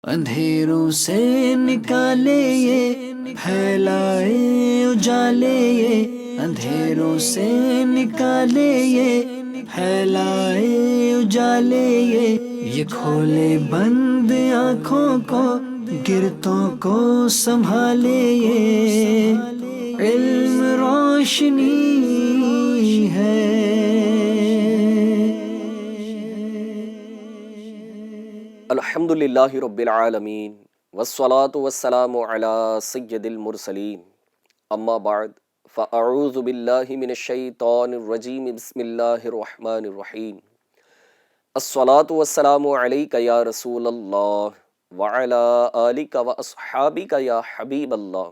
اندھیروں سے نکالے یہ پھیلائے اجالے یہ اندھیروں سے نکالے یہ پھیلائے اجالے یہ کھولے بند آنکھوں کو گرتوں کو سنبھالے یہ علم روشنی ہے۔ الحمدللہ رب العالمین والصلاة والسلام علی سید المرسلین، اما بعد فاعوذ باللہ من الشیطان الرجیم، بسم اللہ الرحمن الرحیم۔ الصلاة والسلام علیک یا رسول اللہ وعلی آلک واصحابک یا حبیب اللہ۔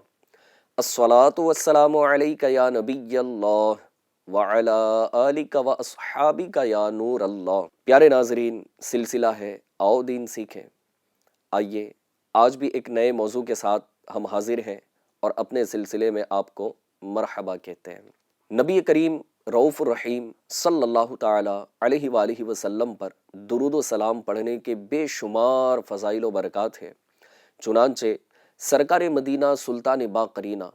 الصلاة والسلام علیک یا نبی اللہ وعلی آلک واصحابک یا نور اللہ۔ پیارے ناظرین، سلسلہ ہے آؤ دین سیکھیں۔ آئیے آج بھی ایک نئے موضوع کے ساتھ ہم حاضر ہیں اور اپنے سلسلے میں آپ کو مرحبا کہتے ہیں۔ نبی کریم رؤوف الرحیم صلی اللہ تعالی علیہ وآلہ وسلم پر درود و سلام پڑھنے کے بے شمار فضائل و برکات ہیں۔ چنانچہ سرکار مدینہ سلطان باقرینہ،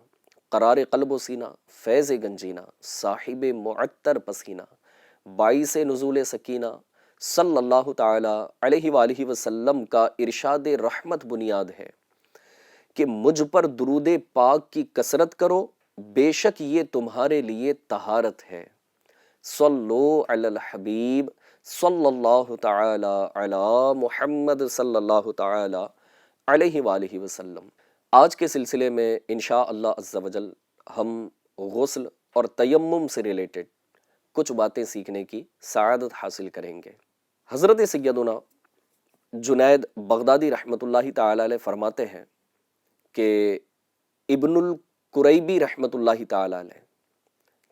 قرار قلب و سینہ، فیض گنجینہ، صاحب معطر پسینہ، باعث نزول سکینہ صلی اللہ تعالی علیہ وآلہ وسلم کا ارشاد رحمت بنیاد ہے کہ مجھ پر درود پاک کی کثرت کرو، بے شک یہ تمہارے لیے طہارت ہے۔ صلو علی الحبیب صلی اللہ تعالی علی محمد صلی اللہ تعالی علیہ وآلہ وسلم۔ آج کے سلسلے میں انشاءاللہ عز و جل ہم غسل اور تیمم سے ریلیٹڈ کچھ باتیں سیکھنے کی سعادت حاصل کریں گے۔ حضرت سیدنا جنید بغدادی رحمۃ اللہ تعالی علیہ فرماتے ہیں کہ ابن القریبی رحمۃ اللہ تعالی علیہ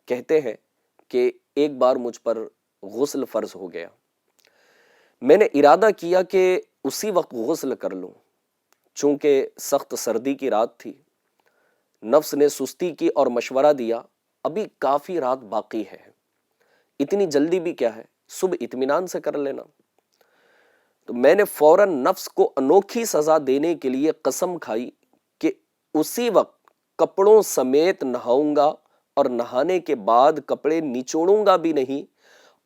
کہتے ہیں کہ ایک بار مجھ پر غسل فرض ہو گیا۔ میں نے ارادہ کیا کہ اسی وقت غسل کر لوں، چونکہ سخت سردی کی رات تھی۔ نفس نے سستی کی اور مشورہ دیا ابھی کافی رات باقی ہے، اتنی جلدی بھی کیا ہے، صبح اطمینان سے کر لینا۔ تو میں نے فوراً نفس کو انوکھی سزا دینے کے لیے قسم کھائی کہ اسی وقت کپڑوں سمیت نہاؤں گا اور نہانے کے بعد کپڑے نچوڑوں گا بھی نہیں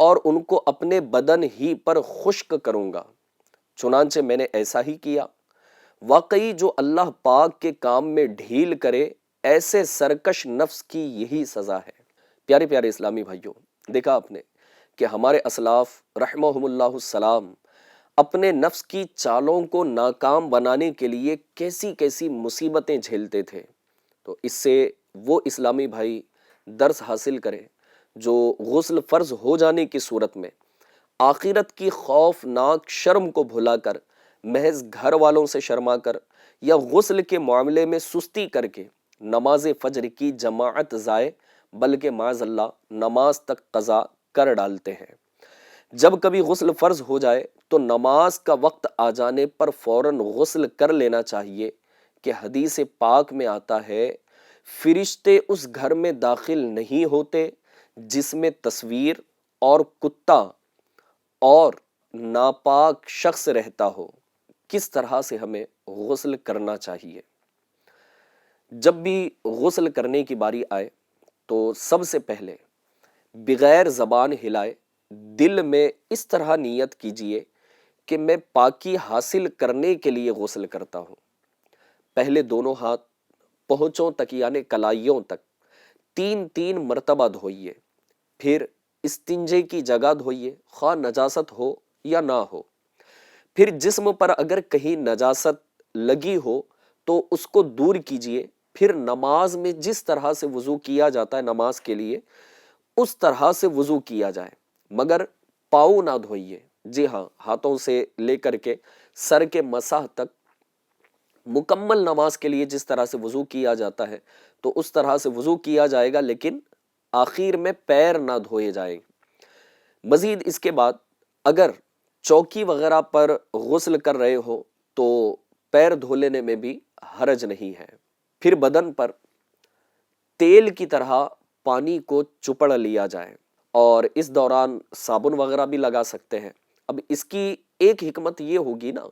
اور ان کو اپنے بدن ہی پر خشک کروں گا۔ چنانچہ میں نے ایسا ہی کیا۔ واقعی جو اللہ پاک کے کام میں ڈھیل کرے ایسے سرکش نفس کی یہی سزا ہے۔ پیارے پیارے اسلامی بھائیوں، دیکھا آپ نے کہ ہمارے اسلاف رحمہم اللہ السلام اپنے نفس کی چالوں کو ناکام بنانے کے لیے کیسی کیسی مصیبتیں جھیلتے تھے۔ تو اس سے وہ اسلامی بھائی درس حاصل کریں جو غسل فرض ہو جانے کی صورت میں آخرت کی خوفناک شرم کو بھلا کر، محض گھر والوں سے شرما کر یا غسل کے معاملے میں سستی کر کے نماز فجر کی جماعت ضائع بلکہ معاذ اللہ نماز تک قضا کر ڈالتے ہیں۔ جب کبھی غسل فرض ہو جائے تو نماز کا وقت آ جانے پر فوراً غسل کر لینا چاہیے کہ حدیث پاک میں آتا ہے فرشتے اس گھر میں داخل نہیں ہوتے جس میں تصویر اور کتا اور ناپاک شخص رہتا ہو۔ کس طرح سے ہمیں غسل کرنا چاہیے؟ جب بھی غسل کرنے کی باری آئے تو سب سے پہلے بغیر زبان ہلائے دل میں اس طرح نیت کیجئے کہ میں پاکی حاصل کرنے کے لیے غسل کرتا ہوں۔ پہلے دونوں ہاتھ پہنچوں تک یعنی کلائیوں تک 3 مرتبہ دھوئیے، پھر استنجے کی جگہ دھوئیے، خواہ نجاست ہو یا نہ ہو۔ پھر جسم پر اگر کہیں نجاست لگی ہو تو اس کو دور کیجئے، پھر نماز میں جس طرح سے وضو کیا جاتا ہے نماز کے لیے اس طرح سے وضو کیا جائے، مگر پاؤں نہ دھوئیے۔ جی ہاں، ہاتھوں سے لے کر کے سر کے مسح تک مکمل نماز کے لیے جس طرح سے وضو کیا جاتا ہے تو اس طرح سے وضو کیا جائے گا، لیکن آخر میں پیر نہ دھوئے جائیں۔ مزید اس کے بعد اگر چوکی وغیرہ پر غسل کر رہے ہو تو پیر دھو لینے میں بھی حرج نہیں ہے۔ پھر بدن پر تیل کی طرح پانی کو چپڑ لیا جائے اور اس دوران صابن وغیرہ بھی لگا سکتے ہیں۔ اب اس کی ایک حکمت یہ ہوگی نا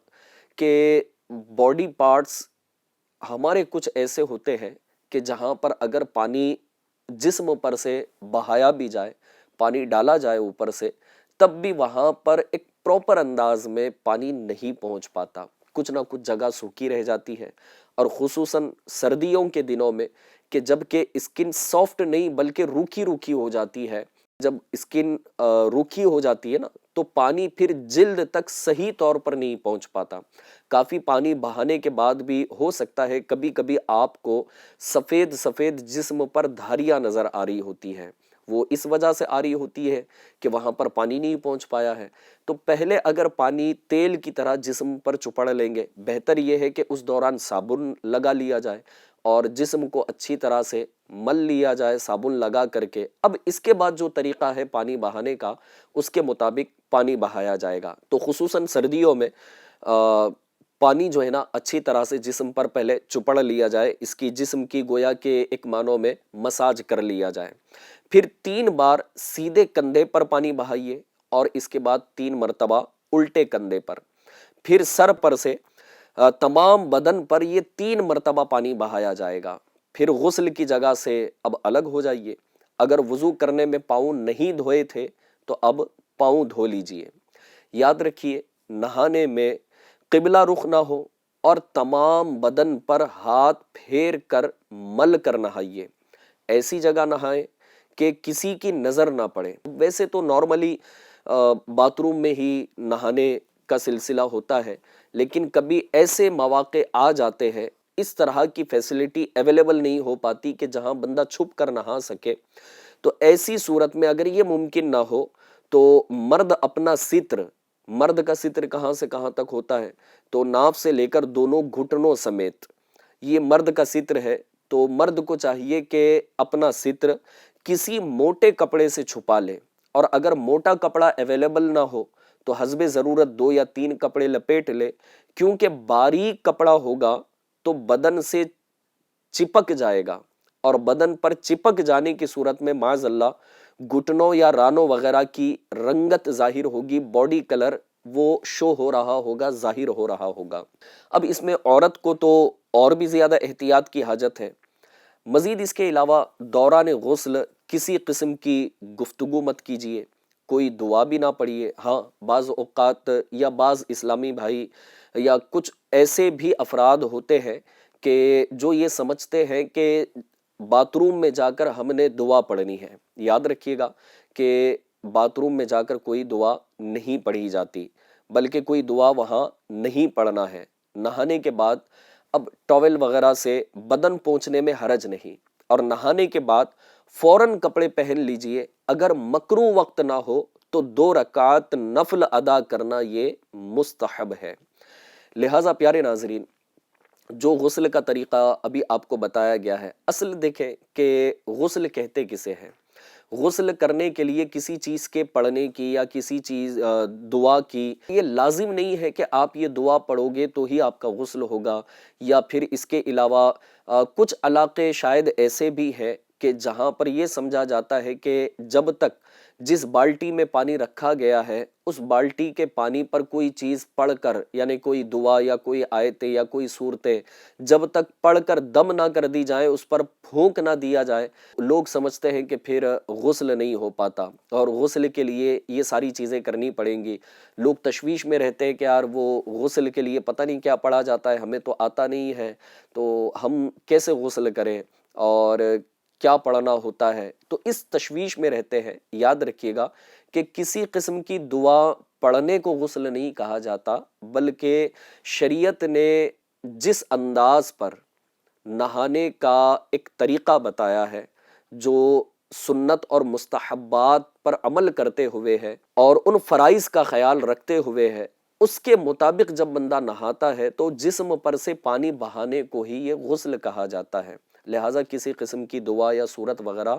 کہ باڈی پارٹس ہمارے کچھ ایسے ہوتے ہیں کہ جہاں پر اگر پانی جسم پر سے بہایا بھی جائے، پانی ڈالا جائے اوپر سے، تب بھی وہاں پر ایک پراپر انداز میں پانی نہیں پہنچ پاتا، کچھ نہ کچھ جگہ سوکھی رہ جاتی ہے. اور خصوصاً سردیوں کے دنوں میں کہ جب کہ اسکن سافٹ نہیں بلکہ روکھی روکھی ہو جاتی ہے، جب اسکن روکھی ہو جاتی ہے نا تو پانی پھر جلد تک صحیح طور پر نہیں پہنچ پاتا. کافی پانی بہانے کے بعد بھی ہو سکتا ہے کبھی کبھی آپ کو سفید سفید جسم پر دھاریاں نظر آ رہی ہوتی ہے. وہ اس وجہ سے آ رہی ہوتی ہے کہ وہاں پر پانی نہیں پہنچ پایا ہے. تو پہلے اگر پانی تیل کی طرح جسم پر چپڑ لیں گے، بہتر یہ ہے کہ اس دوران صابن لگا لیا جائے اور جسم کو اچھی طرح سے مل لیا جائے صابن لگا کر کے. اب اس کے بعد جو طریقہ ہے پانی بہانے کا، اس کے مطابق پانی بہایا جائے گا. تو خصوصاً سردیوں میں پانی جو ہے نا اچھی طرح سے جسم پر پہلے چپڑ لیا جائے، اس کی جسم کی گویا کہ ایک معنوں میں مساج کر لیا جائے. پھر 3 بار سیدھے کندھے پر پانی بہائیے اور اس کے بعد 3 مرتبہ الٹے کندھے پر. پھر سر پر سے تمام بدن پر یہ 3 مرتبہ پانی بہایا جائے گا. پھر غسل کی جگہ سے اب الگ ہو جائیے. اگر وضو کرنے میں پاؤں نہیں دھوئے تھے تو اب پاؤں دھو لیجئے. یاد رکھیے نہانے میں قبلہ رخ نہ ہو اور تمام بدن پر ہاتھ پھیر کر مل کر نہائیے. ایسی جگہ نہائیں کہ کسی کی نظر نہ پڑے. ویسے تو نارملی باتھ روم میں ہی نہانے کا سلسلہ ہوتا ہے، لیکن کبھی ایسے مواقع آ جاتے ہیں، اس طرح کی فیسلٹی اویلیبل نہیں ہو پاتی کہ جہاں بندہ چھپ کر نہا سکے. تو ایسی صورت میں اگر یہ ممکن نہ ہو تو مرد اپنا ستر، مرد کا ستر کہاں سے کہاں تک ہوتا ہے تو ناف سے لے کر دونوں گھٹنوں سمیت یہ مرد کا ستر ہے. تو مرد کو چاہیے کہ اپنا ستر کسی موٹے کپڑے سے چھپا لے، اور اگر موٹا کپڑا اویلیبل نہ ہو تو حسب ضرورت 2 یا 3 کپڑے لپیٹ لے، کیونکہ باریک کپڑا ہوگا تو بدن سے چپک جائے گا، اور بدن پر چپک جانے کی صورت میں معاذ اللہ گھٹنوں یا رانوں وغیرہ کی رنگت ظاہر ہوگی، باڈی کلر وہ شو ہو رہا ہوگا، ظاہر ہو رہا ہوگا. اب اس میں عورت کو تو اور بھی زیادہ احتیاط کی حاجت ہے. مزید اس کے علاوہ دوران غسل کسی قسم کی گفتگو مت کیجیے، کوئی دعا بھی نہ پڑھیے. ہاں بعض اوقات یا بعض اسلامی بھائی یا کچھ ایسے بھی افراد ہوتے ہیں کہ جو یہ سمجھتے ہیں کہ باتھ روم میں جا کر ہم نے دعا پڑھنی ہے. یاد رکھیے گا کہ باتھ روم میں جا کر کوئی دعا نہیں پڑھی جاتی، بلکہ کوئی دعا وہاں نہیں پڑھنا ہے. نہانے کے بعد اب ٹاول وغیرہ سے بدن پوچھنے میں حرج نہیں، اور نہانے کے بعد فوراً کپڑے پہن لیجئے. اگر مکروہ وقت نہ ہو تو 2 رکعت نفل ادا کرنا یہ مستحب ہے. لہٰذا پیارے ناظرین، جو غسل کا طریقہ ابھی آپ کو بتایا گیا ہے، اصل دیکھیں کہ غسل کہتے کسے ہیں. غسل کرنے کے لیے کسی چیز کے پڑھنے کی یا کسی چیز دعا کی یہ لازم نہیں ہے کہ آپ یہ دعا پڑھو گے تو ہی آپ کا غسل ہوگا. یا پھر اس کے علاوہ کچھ علاقے شاید ایسے بھی ہیں کہ جہاں پر یہ سمجھا جاتا ہے کہ جب تک جس بالٹی میں پانی رکھا گیا ہے اس بالٹی کے پانی پر کوئی چیز پڑھ کر، یعنی کوئی دعا یا کوئی آیتیں یا کوئی صورتیں جب تک پڑھ کر دم نہ کر دی جائیں، اس پر پھونک نہ دیا جائے، لوگ سمجھتے ہیں کہ پھر غسل نہیں ہو پاتا اور غسل کے لیے یہ ساری چیزیں کرنی پڑیں گی. لوگ تشویش میں رہتے ہیں کہ یار وہ غسل کے لیے پتہ نہیں کیا پڑھا جاتا ہے، ہمیں تو آتا نہیں ہے، تو ہم کیسے غسل کریں اور کیا پڑھنا ہوتا ہے. تو اس تشویش میں رہتے ہیں. یاد رکھیے گا کہ کسی قسم کی دعا پڑھنے کو غسل نہیں کہا جاتا، بلکہ شریعت نے جس انداز پر نہانے کا ایک طریقہ بتایا ہے، جو سنت اور مستحبات پر عمل کرتے ہوئے ہے اور ان فرائض کا خیال رکھتے ہوئے ہے، اس کے مطابق جب بندہ نہاتا ہے تو جسم پر سے پانی بہانے کو ہی یہ غسل کہا جاتا ہے. لہٰذا کسی قسم کی دعا یا سورت وغیرہ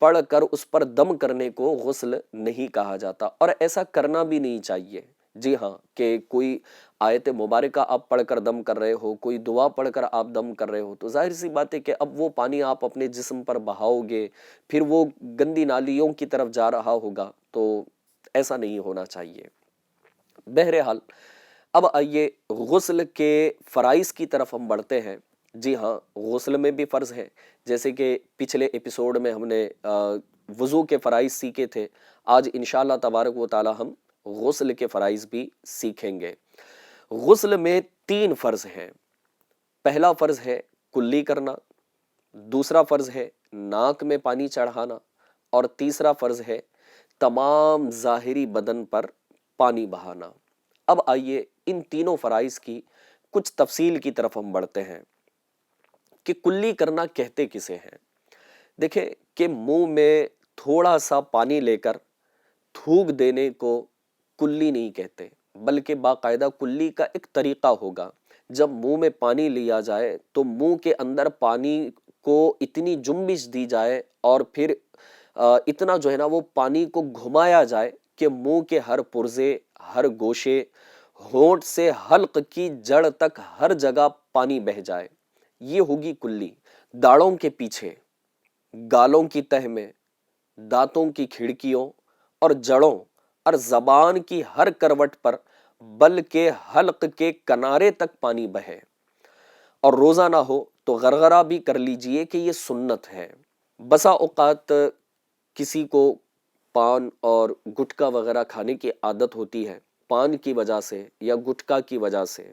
پڑھ کر اس پر دم کرنے کو غسل نہیں کہا جاتا، اور ایسا کرنا بھی نہیں چاہیے. جی ہاں، کہ کوئی آیت مبارکہ آپ پڑھ کر دم کر رہے ہو، کوئی دعا پڑھ کر آپ دم کر رہے ہو، تو ظاہر سی بات ہے کہ اب وہ پانی آپ اپنے جسم پر بہاؤ گے، پھر وہ گندی نالیوں کی طرف جا رہا ہوگا، تو ایسا نہیں ہونا چاہیے. بہرحال اب آئیے غسل کے فرائض کی طرف ہم بڑھتے ہیں۔ جی ہاں، غسل میں بھی فرض ہے، جیسے کہ پچھلے ایپیسوڈ میں ہم نے وضو کے فرائض سیکھے تھے۔ آج انشاءاللہ تبارک و تعالی ہم غسل کے فرائض بھی سیکھیں گے۔ غسل میں 3 فرض ہیں۔ پہلا فرض ہے کلی کرنا، دوسرا فرض ہے ناک میں پانی چڑھانا، اور تیسرا فرض ہے تمام ظاہری بدن پر پانی بہانا۔ اب آئیے ان تینوں فرائض کی کچھ تفصیل کی طرف ہم بڑھتے ہیں کہ کلی کرنا کہتے کسے ہیں۔ دیکھیں کہ منہ میں تھوڑا سا پانی لے کر تھوک دینے کو کلی نہیں کہتے، بلکہ باقاعدہ کلی کا ایک طریقہ ہوگا۔ جب منہ میں پانی لیا جائے تو منہ کے اندر پانی کو اتنی جنبش دی جائے اور پھر اتنا جو ہے نا وہ پانی کو گھمایا جائے کہ منہ کے ہر پرزے، ہر گوشے، ہونٹ سے حلق کی جڑ تک ہر جگہ پانی بہہ جائے، یہ ہوگی کلی۔ داڑھوں کے پیچھے، گالوں کی تہ میں، دانتوں کی کھڑکیوں اور جڑوں اور زبان کی ہر کروٹ پر، بلکہ حلق کے کنارے تک پانی بہے۔ اور روزہ نہ ہو تو غرغرہ بھی کر لیجئے کہ یہ سنت ہے۔ بسا اوقات کسی کو پان اور گٹکا وغیرہ کھانے کی عادت ہوتی ہے، پان کی وجہ سے یا گٹکا کی وجہ سے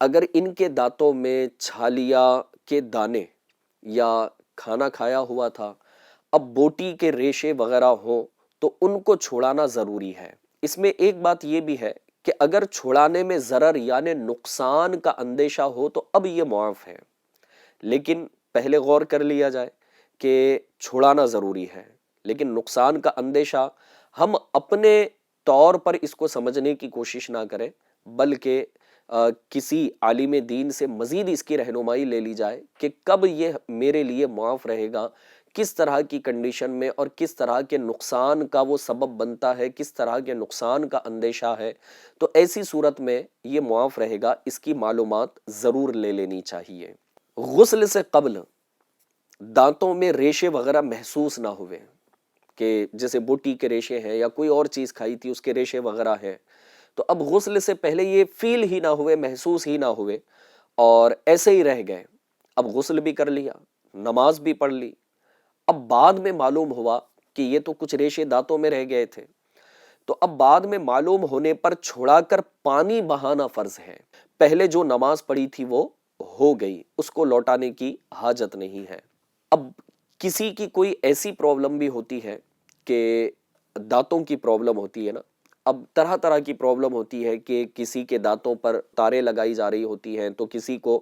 اگر ان کے دانتوں میں چھالیا کے دانے یا کھانا کھایا ہوا تھا، اب بوٹی کے ریشے وغیرہ ہوں تو ان کو چھوڑانا ضروری ہے۔ اس میں ایک بات یہ بھی ہے کہ اگر چھوڑانے میں ضرر یعنی نقصان کا اندیشہ ہو تو اب یہ معاف ہے، لیکن پہلے غور کر لیا جائے کہ چھوڑانا ضروری ہے، لیکن نقصان کا اندیشہ ہم اپنے طور پر اس کو سمجھنے کی کوشش نہ کریں، بلکہ کسی عالم دین سے مزید اس کی رہنمائی لے لی جائے کہ کب یہ میرے لیے معاف رہے گا، کس طرح کی کنڈیشن میں اور کس طرح کے نقصان کا وہ سبب بنتا ہے، کس طرح کے نقصان کا اندیشہ ہے، تو ایسی صورت میں یہ معاف رہے گا، اس کی معلومات ضرور لے لینی چاہیے۔ غسل سے قبل دانتوں میں ریشے وغیرہ محسوس نہ ہوئے، کہ جیسے بوٹی کے ریشے ہیں یا کوئی اور چیز کھائی تھی اس کے ریشے وغیرہ ہیں، تو اب غسل سے پہلے یہ فیل ہی نہ ہوئے، محسوس ہی نہ ہوئے اور ایسے ہی رہ گئے۔ اب غسل بھی کر لیا، نماز بھی پڑھ لی، اب بعد میں معلوم ہوا کہ یہ تو کچھ ریشے دانتوں میں رہ گئے تھے، تو اب بعد میں معلوم ہونے پر چھوڑا کر پانی بہانا فرض ہے۔ پہلے جو نماز پڑھی تھی وہ ہو گئی، اس کو لوٹانے کی حاجت نہیں ہے۔ اب کسی کی کوئی ایسی پرابلم بھی ہوتی ہے کہ دانتوں کی پرابلم ہوتی ہے نا، اب طرح طرح کی پرابلم ہوتی ہے کہ کسی کے دانتوں پر تاریں لگائی جا رہی ہوتی ہیں، تو کسی کو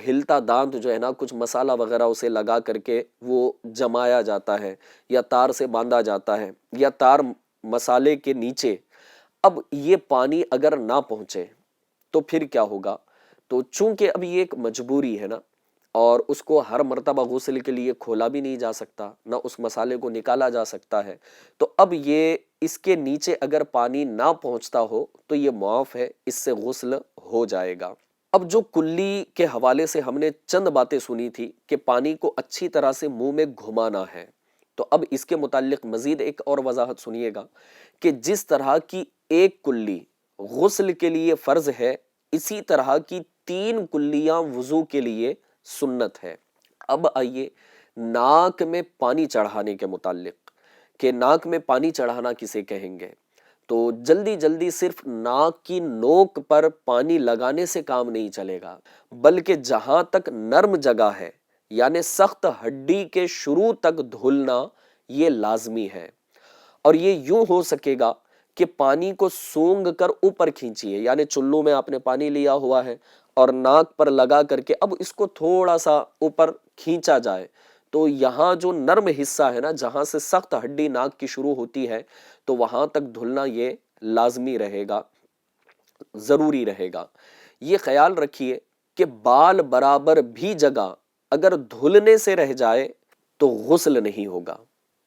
ہلتا دانت جو ہے نا کچھ مسالہ وغیرہ اسے لگا کر کے وہ جمایا جاتا ہے یا تار سے باندھا جاتا ہے یا تار مسالے کے نیچے۔ اب یہ پانی اگر نہ پہنچے تو پھر کیا ہوگا؟ تو چونکہ اب یہ ایک مجبوری ہے نا، اور اس کو ہر مرتبہ غسل کے لیے کھولا بھی نہیں جا سکتا، نہ اس مسالے کو نکالا جا سکتا ہے، تو اب یہ اس کے نیچے اگر پانی نہ پہنچتا ہو تو یہ معاف ہے، اس سے غسل ہو جائے گا۔ اب جو کلی کے حوالے سے ہم نے چند باتیں سنی تھی کہ پانی کو اچھی طرح سے منہ میں گھمانا ہے، تو اب اس کے متعلق مزید ایک اور وضاحت سنیے گا کہ جس طرح کی ایک کلی غسل کے لیے فرض ہے، اسی طرح کی 3 کلیاں وضو کے لیے سنت ہے۔ اب آئیے ناک میں پانی چڑھانے کے متعلق کہ ناک میں پانی چڑھانا کسے کہیں گے، تو جلدی جلدی صرف ناک کی نوک پر پانی لگانے سے کام نہیں چلے گا، بلکہ جہاں تک نرم جگہ ہے یعنی سخت ہڈی کے شروع تک دھلنا یہ لازمی ہے، اور یہ یوں ہو سکے گا کہ پانی کو سونگھ کر اوپر کھینچیے، یعنی چلو میں آپ نے پانی لیا ہوا ہے اور ناک پر لگا کر کے اب اس کو تھوڑا سا اوپر کھینچا جائے، تو یہاں جو نرم حصہ ہے نا، جہاں سے سخت ہڈی ناک کی شروع ہوتی ہے، تو وہاں تک دھلنا یہ لازمی رہے گا، ضروری رہے گا۔ یہ خیال رکھیے کہ بال برابر بھی جگہ اگر دھلنے سے رہ جائے تو غسل نہیں ہوگا۔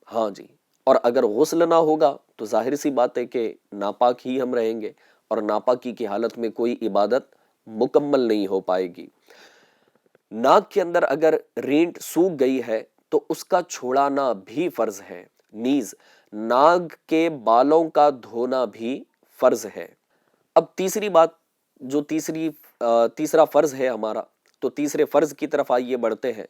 ہاں جی، اور اگر غسل نہ ہوگا تو ظاہر سی بات ہے کہ ناپاک ہی ہم رہیں گے، اور ناپاکی کی حالت میں کوئی عبادت مکمل نہیں ہو پائے گی۔ ناک کے اندر اگر رینٹ سوکھ گئی ہے تو اس کا چھوڑانا بھی فرض ہے، نیز ناک کے بالوں کا دھونا بھی فرض ہے۔ اب تیسری بات جو تیسرا فرض ہے ہمارا، تو تیسرے فرض کی طرف آئیے بڑھتے ہیں۔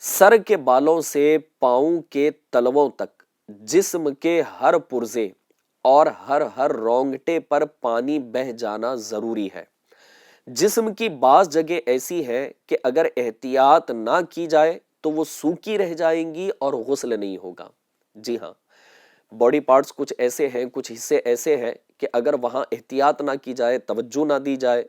سر کے بالوں سے پاؤں کے تلووں تک جسم کے ہر پرزے اور ہر رونگٹے پر پانی بہہ جانا ضروری ہے۔ جسم کی بعض جگہ ایسی ہے کہ اگر احتیاط نہ کی جائے تو وہ سوکھی رہ جائیں گی اور غسل نہیں ہوگا۔ جی ہاں، باڈی پارٹس کچھ ایسے ہیں، کچھ حصے ایسے ہیں کہ اگر وہاں احتیاط نہ کی جائے، توجہ نہ دی جائے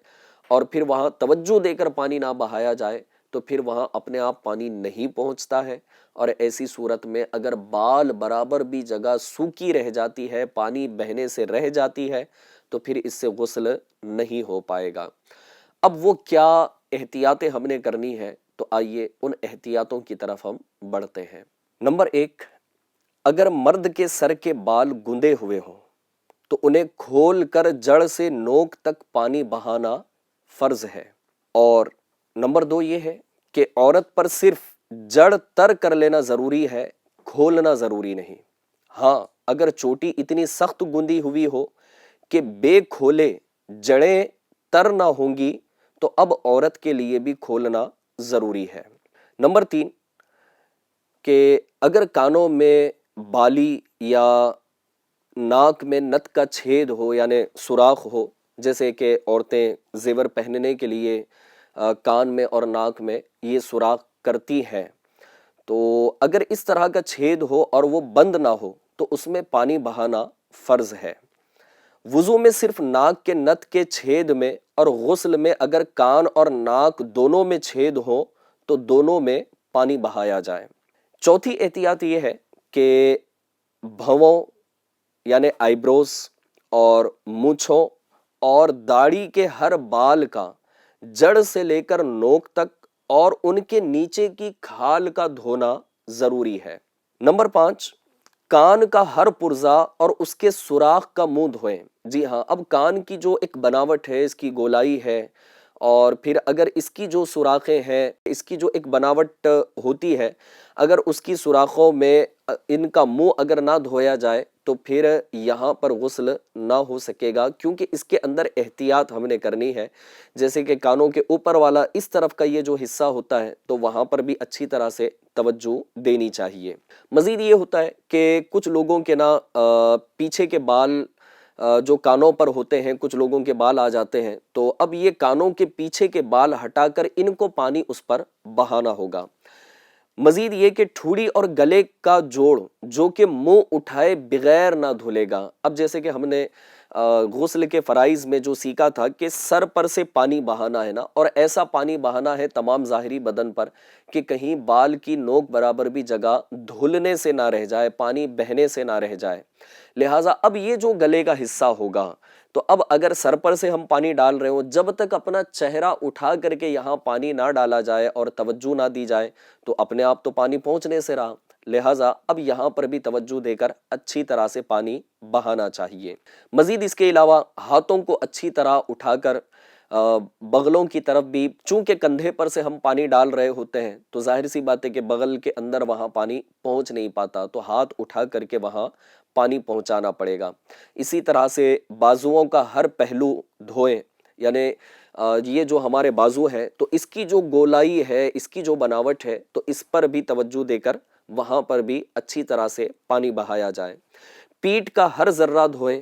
اور پھر وہاں توجہ دے کر پانی نہ بہایا جائے تو پھر وہاں اپنے آپ پانی نہیں پہنچتا ہے، اور ایسی صورت میں اگر بال برابر بھی جگہ سوکھی رہ جاتی ہے، پانی بہنے سے رہ جاتی ہے، تو پھر اس سے غسل نہیں ہو پائے گا۔ اب وہ کیا احتیاطیں ہم نے کرنی ہے، تو آئیے ان احتیاطوں کی طرف ہم بڑھتے ہیں۔ نمبر 1، اگر مرد کے سر کے بال گندے ہوئے ہوں تو انہیں کھول کر جڑ سے نوک تک پانی بہانا فرض ہے۔ اور نمبر 2 یہ ہے کہ عورت پر صرف جڑ تر کر لینا ضروری ہے، کھولنا ضروری نہیں۔ ہاں، اگر چوٹی اتنی سخت گندی ہوئی ہو کہ بے کھولے جڑیں تر نہ ہوں گی تو اب عورت کے لیے بھی کھولنا ضروری ہے۔ نمبر 3 کہ اگر کانوں میں بالی یا ناک میں نت کا چھید ہو، یعنی سوراخ ہو، جیسے کہ عورتیں زیور پہننے کے لیے کان میں اور ناک میں یہ سوراخ کرتی ہیں، تو اگر اس طرح کا چھید ہو اور وہ بند نہ ہو تو اس میں پانی بہانا فرض ہے۔ وضو میں صرف ناک کے نت کے چھید میں اور غسل میں اگر کان اور ناک دونوں میں چھید ہو تو دونوں میں پانی بہایا جائے۔ چوتھی احتیاط یہ ہے کہ بھووں یعنی آئی بروز اور مونچھوں اور داڑھی کے ہر بال کا جڑ سے لے کر نوک تک اور ان کے نیچے کی کھال کا دھونا ضروری ہے۔ نمبر 5، کان کا ہر پرزا اور اس کے سوراخ کا منہ دھوئیں۔ جی ہاں، اب کان کی جو ایک بناوٹ ہے، اس کی گولائی ہے، اور پھر اگر اس کی جو سوراخیں ہیں، اس کی جو ایک بناوٹ ہوتی ہے، اگر اس کی سوراخوں میں ان کا منہ اگر نہ دھویا جائے تو پھر یہاں پر غسل نہ ہو سکے گا، کیونکہ اس کے اندر احتیاط ہم نے کرنی ہے۔ جیسے کہ کانوں کے اوپر والا اس طرف کا یہ جو حصہ ہوتا ہے تو وہاں پر بھی اچھی طرح سے توجہ دینی چاہیے۔ مزید یہ ہوتا ہے کہ کچھ لوگوں کے نا پیچھے کے بال جو کانوں پر ہوتے ہیں، کچھ لوگوں کے بال آ جاتے ہیں، تو اب یہ کانوں کے پیچھے کے بال ہٹا کر ان کو پانی اس پر بہانا ہوگا۔ مزید یہ کہ ٹھوڑی اور گلے کا جوڑ جو کہ منہ اٹھائے بغیر نہ دھلے گا۔ اب جیسے کہ ہم نے غسل کے فرائض میں جو سیکھا تھا کہ سر پر سے پانی بہانا ہے نا، اور ایسا پانی بہانا ہے تمام ظاہری بدن پر کہ کہیں بال کی نوک برابر بھی جگہ دھلنے سے نہ رہ جائے، پانی بہنے سے نہ رہ جائے۔ لہٰذا اب یہ جو گلے کا حصہ ہوگا، تو اب اگر سر پر سے ہم پانی ڈال رہے ہوں، جب تک اپنا چہرہ اٹھا کر کے یہاں پانی نہ ڈالا جائے اور توجہ نہ دی جائے تو اپنے آپ تو پانی پہنچنے سے رہا۔ لہٰذا اب یہاں پر بھی توجہ دے کر اچھی طرح سے پانی بہانا چاہیے۔ مزید اس کے علاوہ ہاتھوں کو اچھی طرح اٹھا کر بغلوں کی طرف بھی، چونکہ کندھے پر سے ہم پانی ڈال رہے ہوتے ہیں تو ظاہر سی بات ہے کہ بغل کے اندر وہاں پانی پہنچ نہیں پاتا، تو ہاتھ اٹھا کر کے وہاں پانی پہنچانا پڑے گا۔ اسی طرح سے بازوؤں کا ہر پہلو دھوئیں، یعنی یہ جو ہمارے بازو ہے تو اس کی جو گولائی ہے، اس کی جو بناوٹ ہے، تو اس پر بھی توجہ دے کر وہاں پر بھی اچھی طرح سے پانی بہایا جائے۔ پیٹھ کا ہر ذرہ دھوئیں،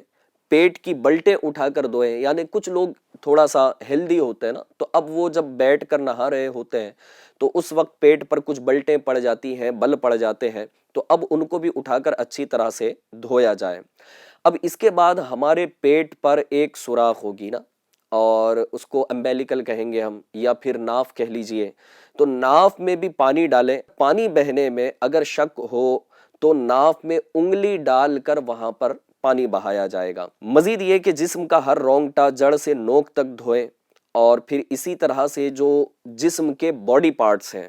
پیٹ کی بلٹیں اٹھا کر دھوئیں، یعنی کچھ لوگ تھوڑا سا ہیلدی ہوتے ہیں نا، تو اب وہ جب بیٹھ کر نہا رہے ہوتے ہیں تو اس وقت پیٹ پر کچھ بلٹیں پڑ جاتی ہیں، بل پڑ جاتے ہیں، تو اب ان کو بھی اٹھا کر اچھی طرح سے دھویا جائے۔ اب اس کے بعد ہمارے پیٹ پر ایک سوراخ ہوگی نا، اور اس کو امبیلیکل کہیں گے ہم، یا پھر ناف کہہ لیجئے، تو ناف میں بھی پانی ڈالیں۔ پانی بہنے میں اگر شک ہو تو ناف میں انگلی ڈال کر وہاں پر پانی بہایا جائے گا۔ مزید یہ کہ جسم کا ہر رونگٹا جڑ سے نوک تک دھوئیں، اور پھر اسی طرح سے جو جسم کے باڈی پارٹس ہیں،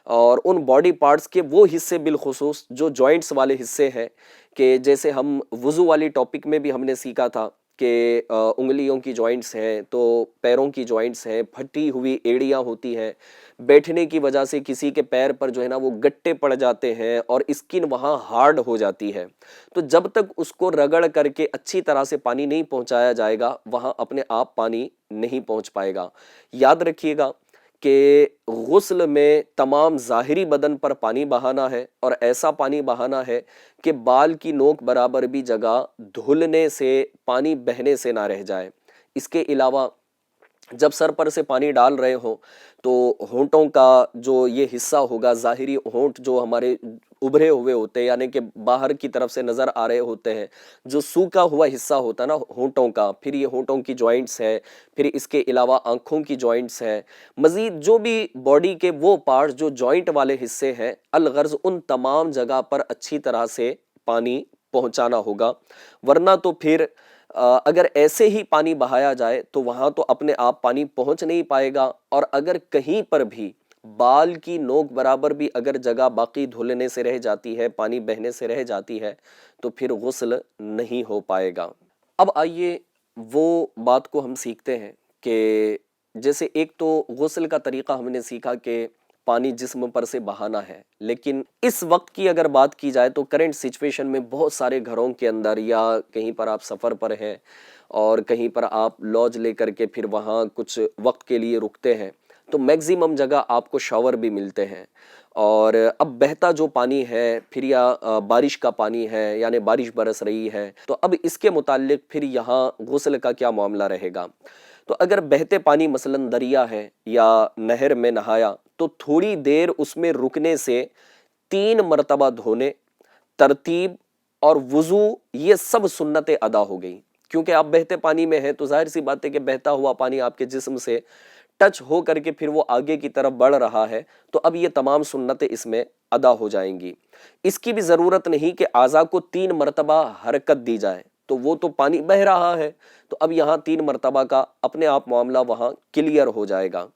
اور ان باڈی پارٹس کے وہ حصے بالخصوص جو جوائنٹس والے حصے ہیں، کہ جیسے ہم وضو والی ٹاپک میں بھی ہم نے سیکھا تھا کہ انگلیوں کی جوائنٹس ہیں تو پیروں کی جوائنٹس ہیں، پھٹی ہوئی ایڑیاں ہوتی ہیں، بیٹھنے کی وجہ سے کسی کے پیر پر جو ہے نا وہ گٹے پڑ جاتے ہیں اور اسکن وہاں ہارڈ ہو جاتی ہے، تو جب تک اس کو رگڑ کر کے اچھی طرح سے پانی نہیں پہنچایا جائے گا وہاں اپنے آپ پانی نہیں پہنچ پائے گا۔ یاد رکھیے گا کہ غسل میں تمام ظاہری بدن پر پانی بہانا ہے اور ایسا پانی بہانا ہے کہ بال کی نوک برابر بھی جگہ دھلنے سے، پانی بہنے سے نہ رہ جائے۔ اس کے علاوہ جب سر پر سے پانی ڈال رہے ہوں تو ہونٹوں کا جو یہ حصہ ہوگا، ظاہری ہونٹ جو ہمارے ابھرے ہوئے ہوتے ہیں یعنی کہ باہر کی طرف سے نظر آ رہے ہوتے ہیں، جو سوکھا ہوا حصہ ہوتا ہے نا ہونٹوں کا، پھر یہ ہونٹوں کی جوائنٹس ہے، پھر اس کے علاوہ آنکھوں کی جوائنٹس ہے، مزید جو بھی باڈی کے وہ پارٹس جو جوائنٹ والے حصے ہیں، الغرض ان تمام جگہ پر اچھی طرح سے پانی پہنچانا ہوگا، ورنہ تو پھر اگر ایسے ہی پانی بہایا جائے تو وہاں تو اپنے آپ پانی پہنچ نہیں پائے گا، اور اگر کہیں پر بھی بال کی نوک برابر بھی اگر جگہ باقی دھلنے سے رہ جاتی ہے، پانی بہنے سے رہ جاتی ہے، تو پھر غسل نہیں ہو پائے گا۔ اب آئیے وہ بات کو ہم سیکھتے ہیں کہ جیسے ایک تو غسل کا طریقہ ہم نے سیکھا کہ پانی جسم پر سے بہانا ہے، لیکن اس وقت کی اگر بات کی جائے تو کرنٹ سچویشن میں بہت سارے گھروں کے اندر یا کہیں پر آپ سفر پر ہیں اور کہیں پر آپ لاج لے کر کے پھر وہاں کچھ وقت کے لیے رکتے ہیں، تو میکزیمم جگہ آپ کو شاور بھی ملتے ہیں، اور اب بہتا جو پانی ہے پھر یا بارش کا پانی ہے یعنی بارش برس رہی ہے، تو اب اس کے متعلق پھر یہاں غسل کا کیا معاملہ رہے گا؟ تو اگر بہتے پانی مثلاً دریا ہے یا نہر میں نہایا تو تھوڑی دیر اس میں رکنے سے 3 مرتبہ دھونے، ترتیب اور وضو یہ سب سنتیں ادا ہو گئی، کیونکہ آپ بہتے پانی میں ہیں تو ظاہر سی بات ہے کہ بہتا ہوا پانی آپ کے جسم سے ٹچ ہو کر کے پھر وہ آگے کی طرف بڑھ رہا ہے، تو اب یہ تمام سنتیں اس میں ادا ہو جائیں گی۔ اس کی بھی ضرورت نہیں کہ اعضاء کو 3 مرتبہ حرکت دی جائے، تو وہ تو پانی بہہ رہا ہے تو اب یہاں 3 مرتبہ کا اپنے آپ معاملہ وہاں کلیئر ہو جائے گا۔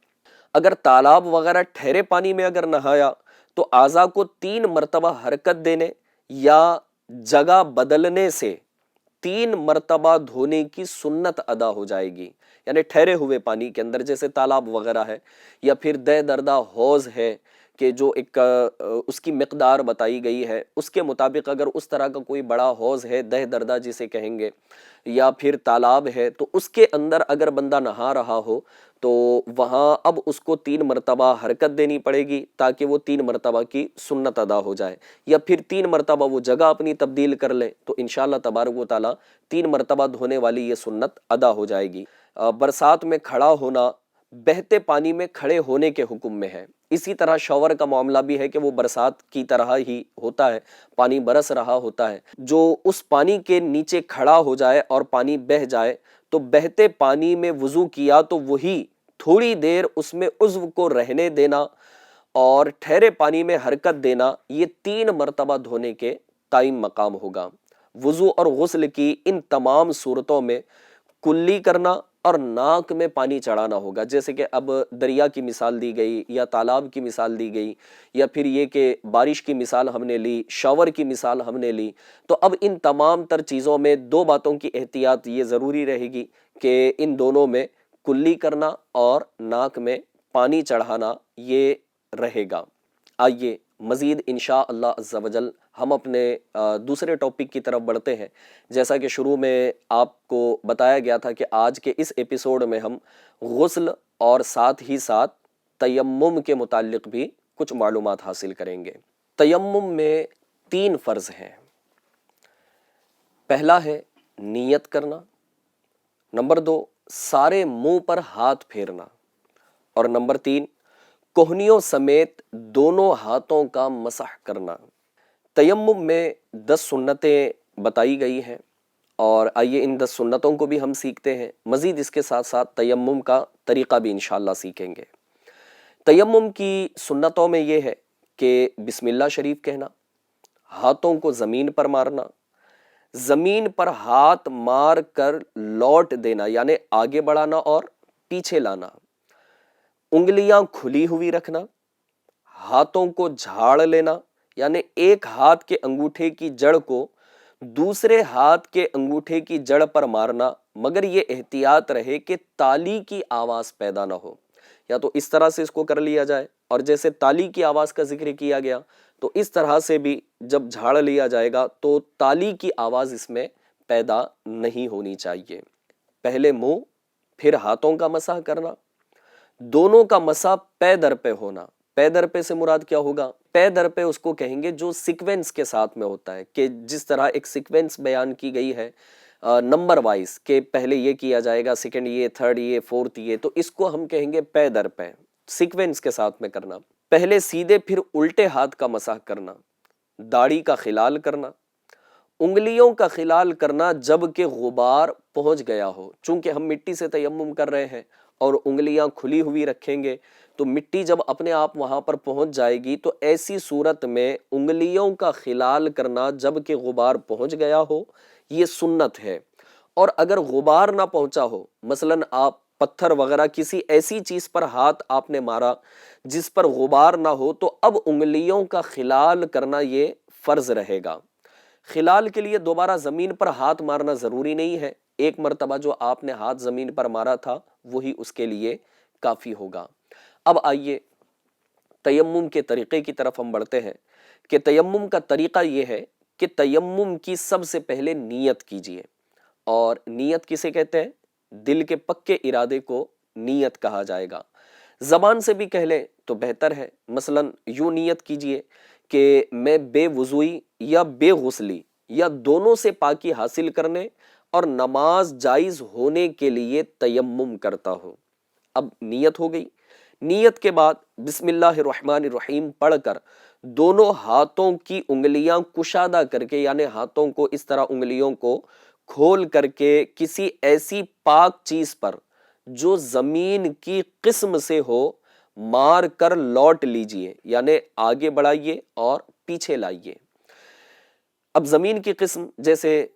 اگر تالاب وغیرہ ٹھہرے پانی میں اگر نہایا تو اعضاء کو 3 مرتبہ حرکت دینے یا جگہ بدلنے سے 3 مرتبہ دھونے کی سنت ادا ہو جائے گی، یعنی ٹھہرے ہوئے پانی کے اندر جیسے تالاب وغیرہ ہے یا پھر دہ دردہ حوض ہے کہ جو ایک اس کی مقدار بتائی گئی ہے، اس کے مطابق اگر اس طرح کا کوئی بڑا حوض ہے، دہ دردہ جسے کہیں گے، یا پھر تالاب ہے، تو اس کے اندر اگر بندہ نہا رہا ہو تو وہاں اب اس کو 3 مرتبہ حرکت دینی پڑے گی تاکہ وہ 3 مرتبہ کی سنت ادا ہو جائے، یا پھر 3 مرتبہ وہ جگہ اپنی تبدیل کر لے تو انشاءاللہ تبارک و تعالیٰ 3 مرتبہ دھونے والی یہ سنت ادا ہو جائے گی۔ برسات میں کھڑا ہونا بہتے پانی میں کھڑے ہونے کے حکم میں ہے، اسی طرح شاور کا معاملہ بھی ہے کہ وہ برسات کی طرح ہی ہوتا ہے، پانی برس رہا ہوتا ہے، جو اس پانی کے نیچے کھڑا ہو جائے اور پانی بہہ جائے تو بہتے پانی میں وضو کیا تو وہی تھوڑی دیر اس میں عضو کو رہنے دینا اور ٹھہرے پانی میں حرکت دینا، یہ 3 مرتبہ دھونے کے قائم مقام ہوگا۔ وضو اور غسل کی ان تمام صورتوں میں کلی کرنا اور ناک میں پانی چڑھانا ہوگا، جیسے کہ اب دریا کی مثال دی گئی یا تالاب کی مثال دی گئی، یا پھر یہ کہ بارش کی مثال ہم نے لی، شاور کی مثال ہم نے لی، تو اب ان تمام تر چیزوں میں 2 باتوں کی احتیاط یہ ضروری رہے گی کہ ان دونوں میں کلی کرنا اور ناک میں پانی چڑھانا یہ رہے گا۔ آئیے مزید انشاءاللہ عز و جل ہم اپنے دوسرے ٹاپک کی طرف بڑھتے ہیں۔ جیسا کہ شروع میں آپ کو بتایا گیا تھا کہ آج کے اس ایپیسوڈ میں ہم غسل اور ساتھ ہی ساتھ تیمم کے متعلق بھی کچھ معلومات حاصل کریں گے۔ تیمم میں 3 فرض ہیں۔ پہلا ہے نیت کرنا، نمبر 2 سارے منہ پر ہاتھ پھیرنا، اور نمبر 3 کوہنیوں سمیت دونوں ہاتھوں کا مسح کرنا۔ تیمم میں 10 سنتیں بتائی گئی ہیں، اور آئیے ان 10 سنتوں کو بھی ہم سیکھتے ہیں، مزید اس کے ساتھ ساتھ تیمم کا طریقہ بھی انشاءاللہ سیکھیں گے۔ تیمم کی سنتوں میں یہ ہے کہ بسم اللہ شریف کہنا، ہاتھوں کو زمین پر مارنا، زمین پر ہاتھ مار کر لوٹ دینا یعنی آگے بڑھانا اور پیچھے لانا، انگلیاں کھلی ہوئی رکھنا، ہاتھوں کو جھاڑ لینا یعنی ایک ہاتھ کے انگوٹھے کی جڑ کو دوسرے ہاتھ کے انگوٹھے کی جڑ پر مارنا مگر یہ احتیاط رہے کہ تالی کی آواز پیدا نہ ہو، یا تو اس طرح سے اس کو کر لیا جائے، اور جیسے تالی کی آواز کا ذکر کیا گیا تو اس طرح سے بھی جب جھاڑ لیا جائے گا تو تالی کی آواز اس میں پیدا نہیں ہونی چاہیے۔ پہلے منہ پھر ہاتھوں کا مسح کرنا، دونوں کا مسح پے در پہ ہونا۔ پے در پہ سے مراد کیا ہوگا؟ پے در پہ اس کو کہیں گے جو سیکوینس کے ساتھ میں ہوتا ہے، کہ جس طرح ایک سیکوینس بیان کی گئی ہے نمبر وائز، کہ پہلے یہ کیا جائے گا، سیکنڈ یہ، تھرڈ یہ، فورتھ یہ، تو اس کو ہم کہیں گے پے در پہ، سیکوینس کے ساتھ میں کرنا۔ پہلے سیدھے پھر الٹے ہاتھ کا مسح کرنا، داڑھی کا خلال کرنا، انگلیوں کا خلال کرنا جب کہ غبار پہنچ گیا ہو۔ چونکہ ہم مٹی سے تیمم کر رہے ہیں اور انگلیاں کھلی ہوئی رکھیں گے تو مٹی جب اپنے آپ وہاں پر پہنچ جائے گی تو ایسی صورت میں انگلیوں کا خلال کرنا جب کہ غبار پہنچ گیا ہو، یہ سنت ہے۔ اور اگر غبار نہ پہنچا ہو، مثلاً آپ پتھر وغیرہ کسی ایسی چیز پر ہاتھ آپ نے مارا جس پر غبار نہ ہو، تو اب انگلیوں کا خلال کرنا یہ فرض رہے گا۔ خلال کے لیے دوبارہ زمین پر ہاتھ مارنا ضروری نہیں ہے، ایک مرتبہ جو آپ نے ہاتھ زمین پر مارا تھا وہی اس کے لیے کافی ہوگا۔ اب آئیے تیمم کے طریقے کی طرف ہم بڑھتے ہیں، کہ تیمم کا طریقہ یہ ہے کہ تیمم کی سب سے پہلے نیت کیجئے۔ اور نیت کسے کہتے ہیں؟ دل کے پکے ارادے کو نیت کہا جائے گا۔ زبان سے بھی کہہ لیں تو بہتر ہے، مثلاً یوں نیت کیجئے کہ میں بے وضوئی یا بے غسلی یا دونوں سے پاکی حاصل کرنے اور نماز جائز ہونے کے لیے تیمم کرتا ہوں۔ اب نیت ہو گئی، نیت کے بعد بسم اللہ الرحمن الرحیم پڑھ کر دونوں ہاتھوں کی انگلیاں کشادہ کر کے، یعنی ہاتھوں کو اس طرح انگلیوں کو کھول کر کے کسی ایسی پاک چیز پر جو زمین کی قسم سے ہو مار کر لوٹ لیجئے، یعنی آگے بڑھائیے اور پیچھے لائیے۔ اب زمین کی قسم جیسے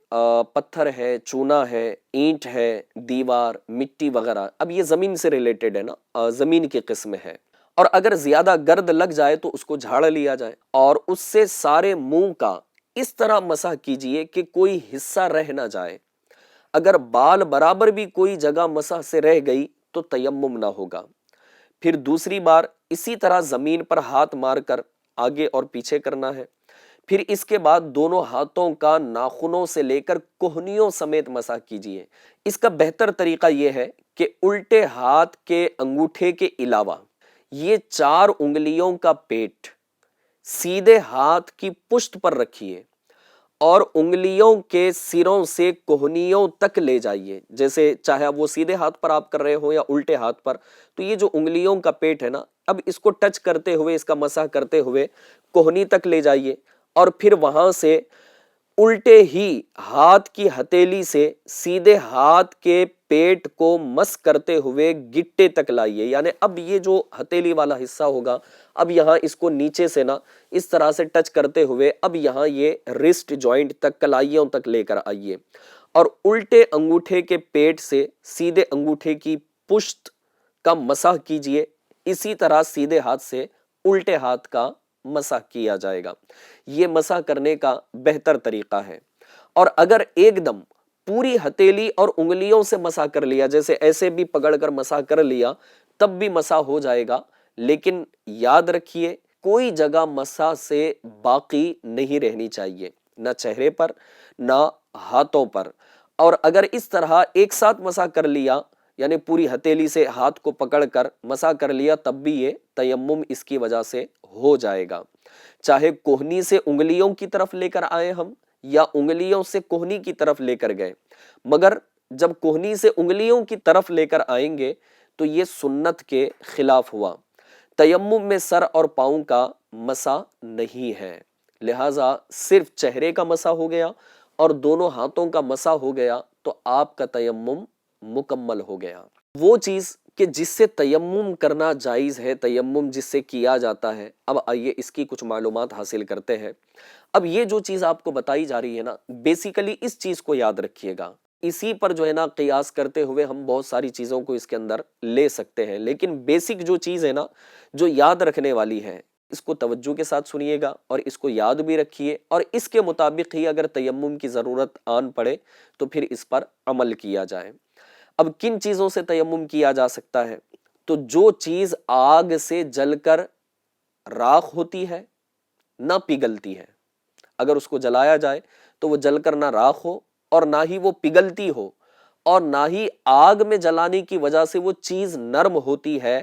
پتھر ہے، چونا ہے، اینٹ ہے، دیوار، مٹی وغیرہ، اب یہ زمین سے ریلیٹڈ ہے نا، زمین کی قسم ہے۔ اور اگر زیادہ گرد لگ جائے تو اس کو جھاڑ لیا جائے، اور اس سے سارے منہ کا اس طرح مسح کیجئے کہ کوئی حصہ رہ نہ جائے۔ اگر بال برابر بھی کوئی جگہ مسح سے رہ گئی تو تیمم نہ ہوگا۔ پھر دوسری بار اسی طرح زمین پر ہاتھ مار کر آگے اور پیچھے کرنا ہے۔ پھر اس کے بعد دونوں ہاتھوں کا ناخنوں سے لے کر کوہنیوں سمیت مسح کیجئے۔ اس کا بہتر طریقہ یہ ہے کہ الٹے ہاتھ کے انگوٹھے کے علاوہ یہ 4 انگلیوں کا پیٹ سیدھے ہاتھ کی پشت پر رکھیے اور انگلیوں کے سروں سے کوہنیوں تک لے جائیے۔ جیسے چاہے وہ سیدھے ہاتھ پر آپ کر رہے ہو یا الٹے ہاتھ پر، تو یہ جو انگلیوں کا پیٹ ہے نا، اب اس کو ٹچ کرتے ہوئے، اس کا مسح کرتے ہوئے کوہنی تک لے جائیے، اور پھر وہاں سے الٹے ہی ہاتھ کی ہتھیلی سے سیدھے ہاتھ کے پیٹ کو مس کرتے ہوئے گٹے تک لائیے۔ یعنی اب یہ جو ہتھیلی والا حصہ ہوگا، اب یہاں اس کو نیچے سے نا اس طرح سے ٹچ کرتے ہوئے اب یہاں یہ رسٹ جوائنٹ تک، کلائیوں تک لے کر آئیے، اور الٹے انگوٹھے کے پیٹ سے سیدھے انگوٹھے کی پشت کا مسح کیجئے۔ اسی طرح سیدھے ہاتھ سے الٹے ہاتھ کا مسح کیا جائے گا۔ یہ مسح کرنے کا بہتر طریقہ ہے۔ اور اگر ایک دم پوری ہتھیلی اور انگلیوں سے مسح کر لیا، جیسے ایسے بھی پکڑ کر مسح کر لیا، تب بھی مسح ہو جائے گا، لیکن یاد رکھیے کوئی جگہ مسح سے باقی نہیں رہنی چاہیے، نہ چہرے پر نہ ہاتھوں پر۔ اور اگر اس طرح ایک ساتھ مسح کر لیا، یعنی پوری ہتھیلی سے ہاتھ کو پکڑ کر مسح کر لیا، تب بھی یہ تیمم اس کی وجہ سے ہو جائے گا۔ چاہے کوہنی سے انگلیوں کی طرف لے کر آئے ہم، یا انگلیوں سے کوہنی کی طرف لے کر گئے، مگر جب کوہنی سے انگلیوں کی طرف لے کر آئیں گے تو یہ سنت کے خلاف ہوا۔ تیمم میں سر اور پاؤں کا مسح نہیں ہے، لہٰذا صرف چہرے کا مسح ہو گیا اور دونوں ہاتھوں کا مسح ہو گیا تو آپ کا تیمم مکمل ہو گیا۔ وہ چیز کہ جس سے تیمم کرنا جائز ہے، تیمم جس سے کیا جاتا ہے، اب آئیے اس کی کچھ معلومات حاصل کرتے ہیں۔ اب یہ جو چیز آپ کو بتائی جا رہی ہے نا، بیسیکلی اس چیز کو یاد رکھیے گا، اسی پر جو ہے نا قیاس کرتے ہوئے ہم بہت ساری چیزوں کو اس کے اندر لے سکتے ہیں، لیکن بیسک جو چیز ہے نا، جو یاد رکھنے والی ہے، اس کو توجہ کے ساتھ سنیے گا اور اس کو یاد بھی رکھیے، اور اس کے مطابق ہی اگر تیمم کی ضرورت آن پڑے تو پھر اس پر عمل کیا جائے۔ اب کن چیزوں سے تیمم کیا جا سکتا ہے؟ تو جو چیز آگ سے جل کر راکھ ہوتی ہے، نہ پگھلتی ہے، اگر اس کو جلایا جائے تو وہ جل کر نہ راکھ ہو اور نہ ہی وہ پگھلتی ہو، اور نہ ہی آگ میں جلانے کی وجہ سے وہ چیز نرم ہوتی ہے،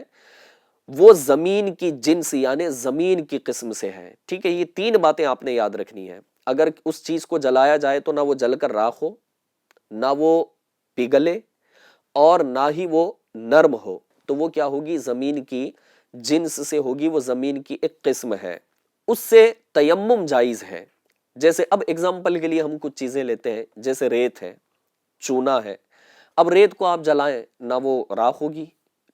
وہ زمین کی جنس یعنی زمین کی قسم سے ہے۔ ٹھیک ہے، یہ تین باتیں آپ نے یاد رکھنی ہے۔ اگر اس چیز کو جلایا جائے تو نہ وہ جل کر راکھ ہو، نہ وہ پگھلے، اور نہ ہی وہ نرم ہو، تو وہ کیا ہوگی؟ زمین کی جنس سے ہوگی، وہ زمین کی ایک قسم ہے، اس سے تیمم جائز ہے۔ جیسے اب اگزامپل کے لیے ہم کچھ چیزیں لیتے ہیں، جیسے ریت ہے، چونا ہے۔ اب ریت کو آپ جلائیں، نہ وہ راکھ ہوگی،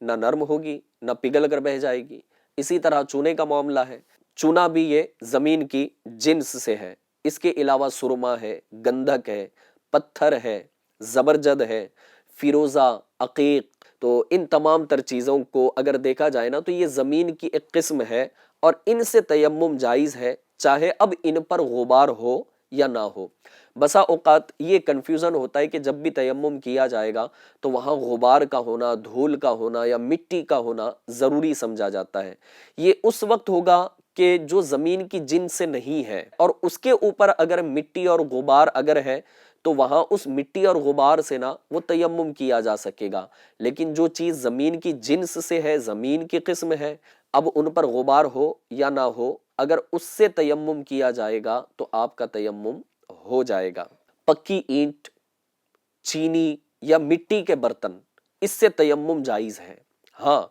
نہ نرم ہوگی، نہ پگھل کر بہہ جائے گی۔ اسی طرح چونے کا معاملہ ہے، چونا بھی یہ زمین کی جنس سے ہے۔ اس کے علاوہ سرما ہے، گندھک ہے، پتھر ہے، زبرجد ہے، فیروزہ، عقیق، تو ان تمام تر چیزوں کو اگر دیکھا جائے نا تو یہ زمین کی ایک قسم ہے، اور ان سے تیمم جائز ہے، چاہے اب ان پر غبار ہو یا نہ ہو۔ بسا اوقات یہ کنفیوژن ہوتا ہے کہ جب بھی تیمم کیا جائے گا تو وہاں غبار کا ہونا، دھول کا ہونا یا مٹی کا ہونا ضروری سمجھا جاتا ہے۔ یہ اس وقت ہوگا کہ جو زمین کی جنس سے نہیں ہے، اور اس کے اوپر اگر مٹی اور غبار اگر ہے تو وہاں اس مٹی اور غبار سے نا وہ تیمم کیا جا سکے گا۔ لیکن جو چیز زمین کی جنس سے ہے، زمین کی قسم ہے، اب ان پر غبار ہو یا نہ ہو، اگر اس سے تیمم کیا جائے گا تو آپ کا تیمم ہو جائے گا۔ پکی اینٹ، چینی یا مٹی کے برتن، اس سے تیمم جائز ہے۔ ہاں،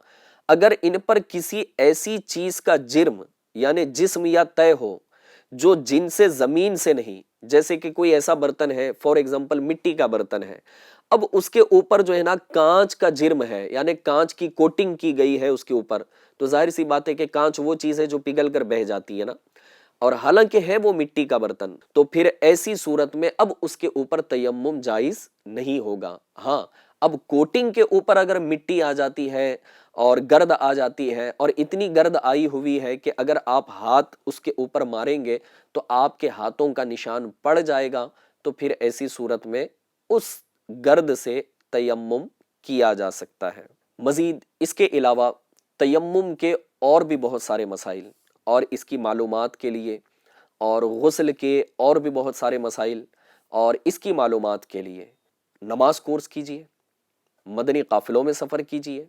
اگر ان پر کسی ایسی چیز کا جرم یعنی جسم یا طے ہو جو جن سے زمین سے نہیں، جیسے کہ کوئی ایسا برتن ہے، فار ایگزامپل مٹی کا برتن ہے، اب اس کے اوپر جو ہے نا کانچ کا جرم ہے، یعنی کانچ کی کوٹنگ کی گئی ہے اس کے اوپر، تو ظاہر سی بات ہے کہ کانچ وہ چیز ہے جو پگھل کر بہہ جاتی ہے نا، اور حالانکہ ہے وہ مٹی کا برتن، تو پھر ایسی صورت میں اب اس کے اوپر تیمم جائز نہیں ہوگا۔ ہاں، اب کوٹنگ کے اوپر اگر مٹی آ جاتی ہے اور گرد آ جاتی ہے، اور اتنی گرد آئی ہوئی ہے کہ اگر آپ ہاتھ اس کے اوپر ماریں گے تو آپ کے ہاتھوں کا نشان پڑ جائے گا، تو پھر ایسی صورت میں اس گرد سے تیمم کیا جا سکتا ہے۔ مزید اس کے علاوہ تیمم کے اور بھی بہت سارے مسائل، اور اس کی معلومات کے لیے، اور غسل کے اور بھی بہت سارے مسائل، اور اس کی معلومات کے لیے نماز کورس کیجئے، مدنی قافلوں میں سفر کیجئے،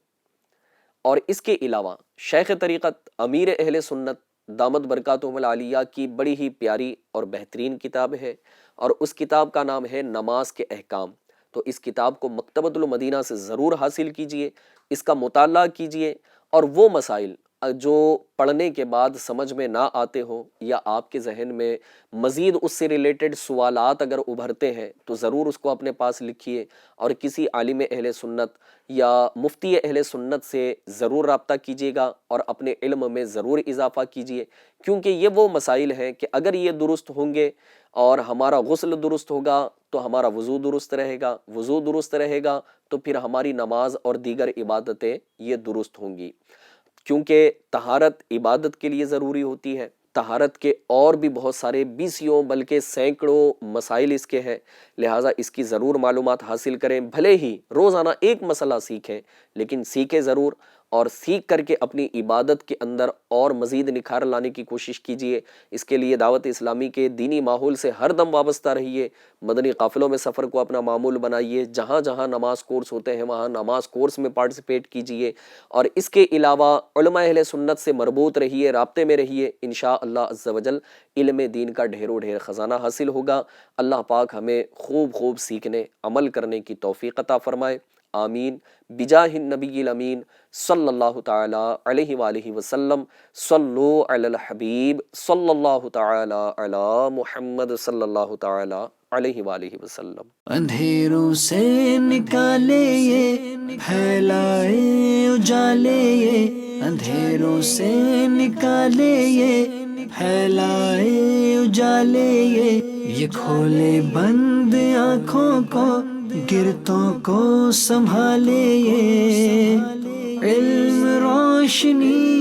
اور اس کے علاوہ شیخ طریقت امیر اہل سنت دامت برکاتہم العالیہ کی بڑی ہی پیاری اور بہترین کتاب ہے، اور اس کتاب کا نام ہے نماز کے احکام۔ تو اس کتاب کو مکتبۃ المدینہ سے ضرور حاصل کیجئے، اس کا مطالعہ کیجئے، اور وہ مسائل جو پڑھنے کے بعد سمجھ میں نہ آتے ہوں یا آپ کے ذہن میں مزید اس سے ریلیٹڈ سوالات اگر ابھرتے ہیں تو ضرور اس کو اپنے پاس لکھیے، اور کسی عالم اہل سنت یا مفتی اہل سنت سے ضرور رابطہ کیجیے گا، اور اپنے علم میں ضرور اضافہ کیجیے، کیونکہ یہ وہ مسائل ہیں کہ اگر یہ درست ہوں گے اور ہمارا غسل درست ہوگا تو ہمارا وضو درست رہے گا، وضو درست رہے گا تو پھر ہماری نماز اور دیگر عبادتیں یہ درست ہوں گی، کیونکہ طہارت عبادت کے لیے ضروری ہوتی ہے۔ طہارت کے اور بھی بہت سارے بیسیوں بلکہ سینکڑوں مسائل اس کے ہیں، لہٰذا اس کی ضرور معلومات حاصل کریں، بھلے ہی روزانہ ایک مسئلہ سیکھیں لیکن سیکھیں ضرور، اور سیکھ کر کے اپنی عبادت کے اندر اور مزید نکھار لانے کی کوشش کیجیے۔ اس کے لیے دعوت اسلامی کے دینی ماحول سے ہر دم وابستہ رہیے، مدنی قافلوں میں سفر کو اپنا معمول بنائیے، جہاں جہاں نماز کورس ہوتے ہیں وہاں نماز کورس میں پارٹیسپیٹ کیجیے، اور اس کے علاوہ علماء اہل سنت سے مربوط رہیے، رابطے میں رہیے، انشاءاللہ عز و جل علم دین کا ڈھیروں ڈھیر خزانہ حاصل ہوگا۔ اللہ پاک ہمیں خوب خوب سیکھنے، عمل کرنے کی توفیق عطا فرمائے، آمین، بجاہ النبی الامین صلی اللہ تعالی علیہ وآلہ وسلم۔ صلو علی الحبیب صلی اللہ تعالی علی محمد صلی اللہ تعالی علیہ وآلہ وسلم۔ اندھیروں سے نکالے یہ پھیلائے اجالے یہ، اندھیروں سے نکالے یہ پھیلائے اجالے یہ کھولے بند آنکھوں کو گرتوں کو سنبھالے یہ علم روشنی